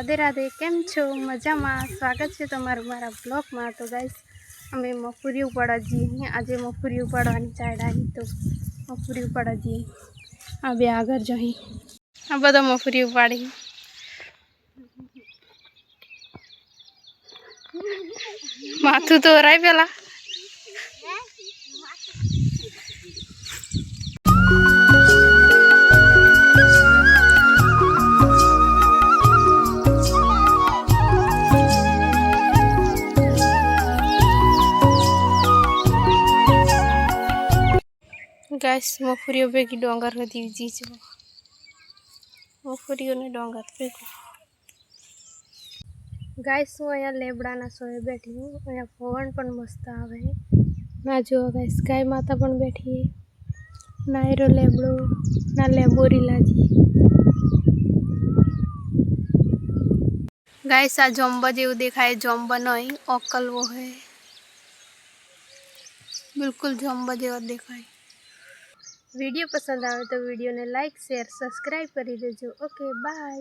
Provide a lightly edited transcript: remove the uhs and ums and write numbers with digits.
राधे राधे केम छो मजा में स्वागत है तमारू मारा ब्लॉग में। तो गाइस अमे मगफળી उपाड़ा जी आज मगफળી उपाड़वानी चाड़ा तो मगफળી उपाड़ा जी आ बे आगर जो आ बधा मगफળી उपाड़ी माथू तो राय पेला गाइस मगफળી भेगी डोंगर होती जी छो मगफળી ने डोंगर भेगो गाइस हूँ अँ लेबड़ा सोए बैठी हूँ अँ पवन पण मस्त आवे ना जो गाइस गाय माता पण बैठी है ना एरो लेबड़ो ना लेबोरी लाजी गाइस आ जम्बा जेव देखाय जम्बा नहीं अक्कल वो है बिल्कुल जम्बा जेवा देखाय। वीडियो पसंद आवे तो वीडियो ने लाइक शेयर सब्सक्राइब करी देजो। Okay bye.